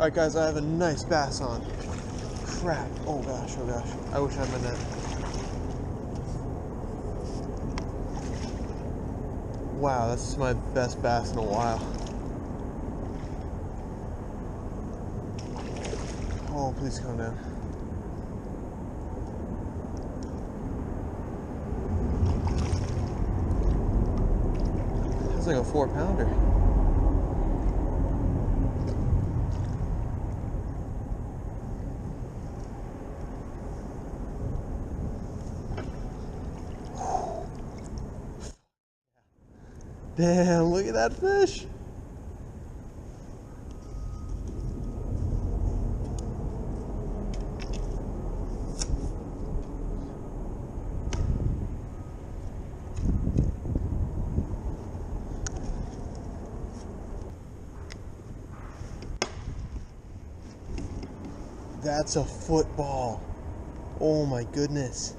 Alright guys, I have a nice bass on. Crap. Oh gosh, oh gosh. I wish I had my net. Wow, that's my best bass in a while. Oh, please calm down. That's like a 4-pounder. Damn, look at that fish. That's a football. Oh my goodness.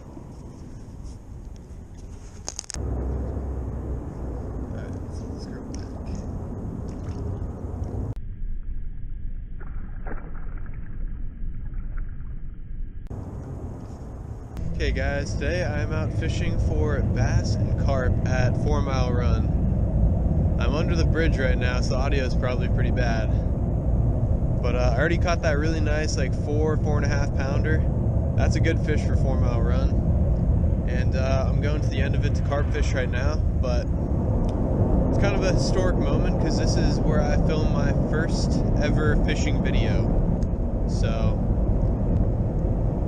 Okay guys, today I'm out fishing for bass and carp at 4 Mile Run. I'm under the bridge right now, so the audio is probably pretty bad. But I already caught that really nice, like 4.5 pounder. That's a good fish for 4 Mile Run. And I'm going to the end of it to carp fish right now, but it's kind of a historic moment because this is where I filmed my first ever fishing video. So,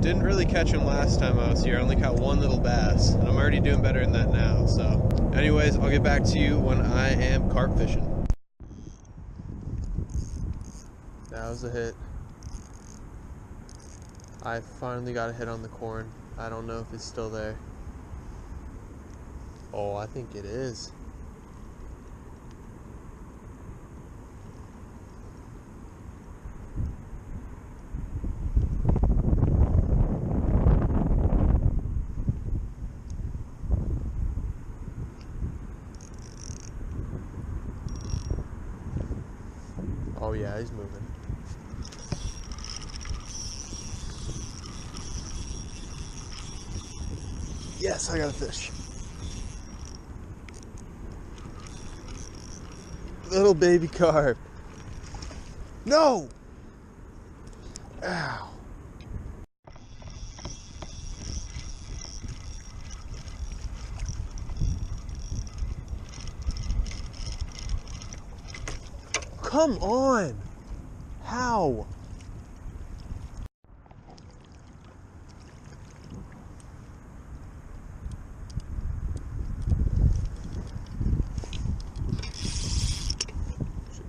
didn't really catch him last time I was here. I only caught one little bass, and I'm already doing better than that now. So, anyways, I'll get back to you when I am carp fishing. That was a hit. I finally got a hit on the corn. I don't know if it's still there. Oh, I think it is. Oh yeah, he's moving. Yes, I got a fish. Little baby carp. No! Ow. Come on! How?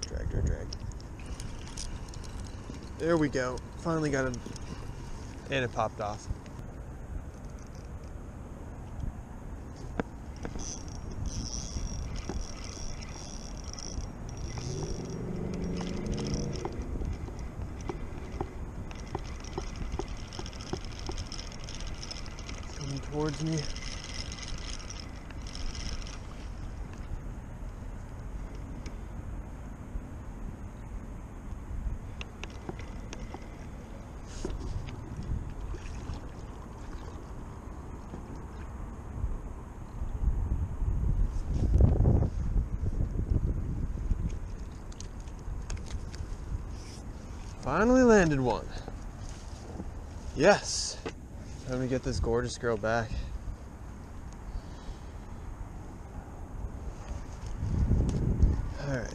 Drag. There we go. Finally got him. And it popped off. Coming towards me. Finally landed one. Yes. Time to get this gorgeous girl back. All right.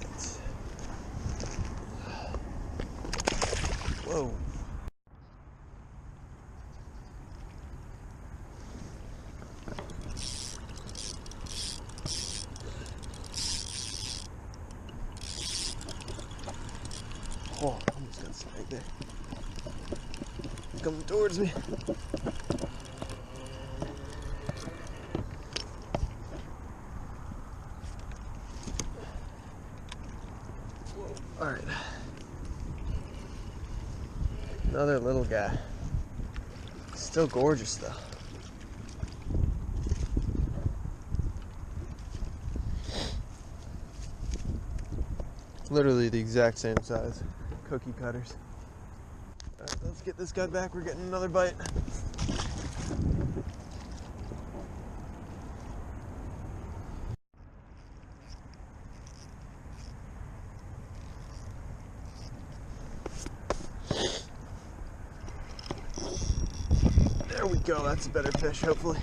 Whoa. Oh, almost got snagged there. Coming towards me. All right. Another little guy. Still gorgeous though. Literally the exact same size. cookie cutters. All right, let's get this guy back. We're getting another bite. There we go. That's a better fish, hopefully.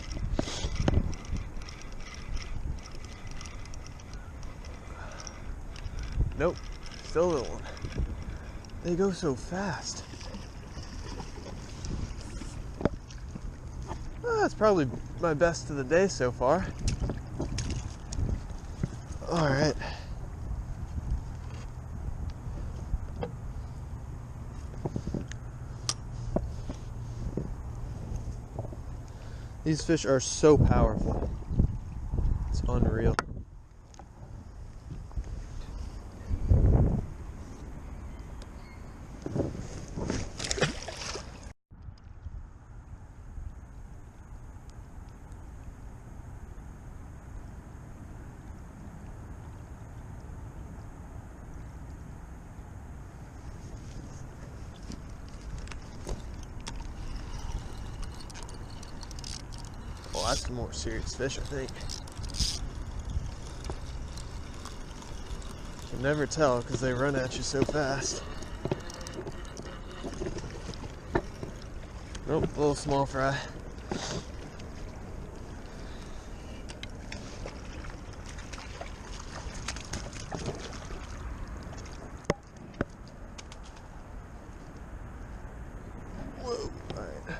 Nope, still a little one. They go so fast. Well, that's probably my best of the day so far. All right. These fish are so powerful. It's unreal. Well, that's a more serious fish, I think. You can never tell because they run at you so fast. Nope, a little small fry. Whoa, all right.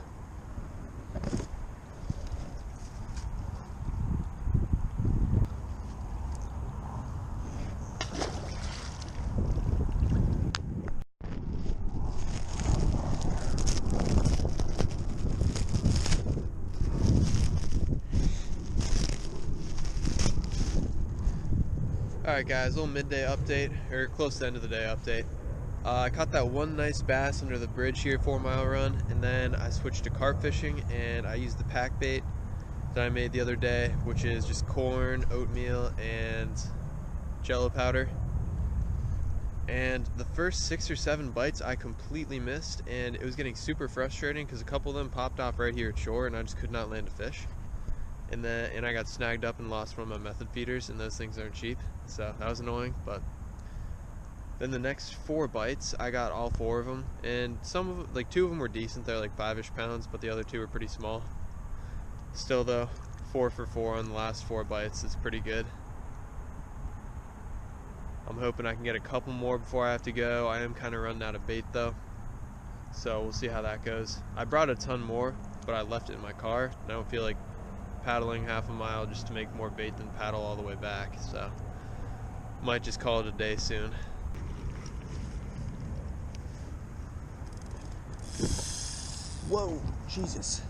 Alright guys, a little midday update, or close to the end of the day update. I caught that one nice bass under the bridge here, 4 Mile Run, and then I switched to carp fishing and I used the pack bait that I made the other day, which is just corn, oatmeal, and jello powder. And the first 6 or 7 bites I completely missed, and it was getting super frustrating because a couple of them popped off right here at shore and I just could not land a fish. And I got snagged up and lost one of my method feeders, and those things aren't cheap, so that was annoying. But then the next 4 bites, I got all 4 of them, and some of them, like 2 of them were decent. They're like 5-ish pounds, but the other 2 were pretty small. Still though, 4 for 4 on the last 4 bites is pretty good. I'm hoping I can get a couple more before I have to go. I am kind of running out of bait though, so we'll see how that goes. I brought a ton more, but I left it in my car, and I don't feel like paddling half a mile just to make more bait than paddle all the way back, so might just call it a day soon. Whoa, Jesus.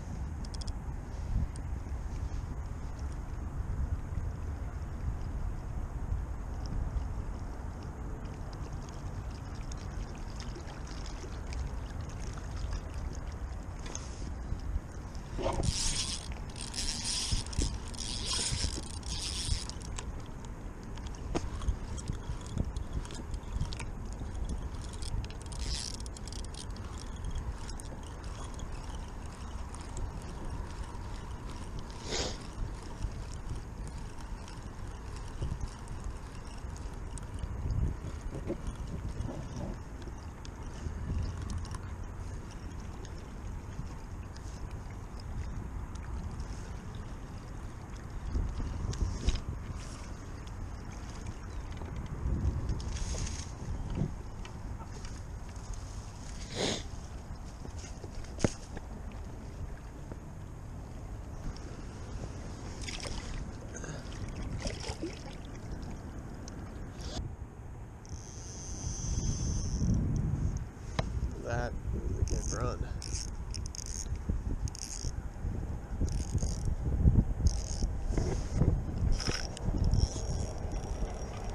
That is a good run.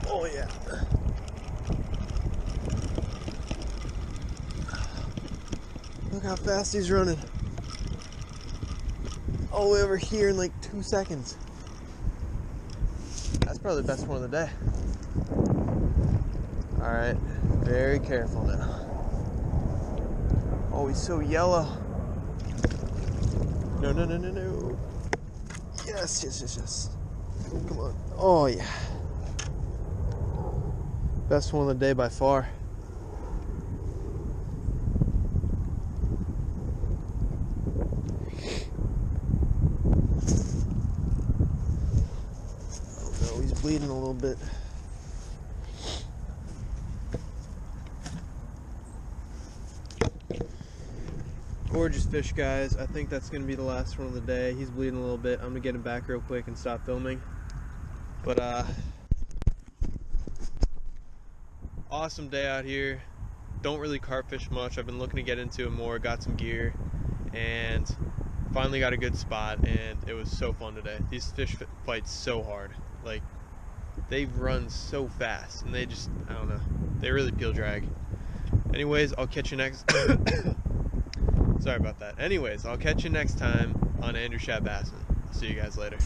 Oh yeah. Look how fast he's running. All the way over here in like 2 seconds. That's probably the best one of the day. All right, very careful now. Oh, he's so yellow. No, no, no, no, no. Yes, yes, yes, yes. Come on. Oh, yeah. Best one of the day by far. Oh no, he's bleeding a little bit. Gorgeous fish, guys. I think that's gonna be the last one of the day. He's bleeding a little bit. I'm gonna get him back real quick and stop filming. But awesome day out here. Don't really carp fish much. I've been looking to get into it more, got some gear, and finally got a good spot, and it was so fun today. These fish fight so hard. Like, they run so fast, and they just, I don't know, they really peel drag. Anyways, I'll catch you next sorry about that. Anyways, I'll catch you next time on Andrew Shad Bassin. I'll see you guys later.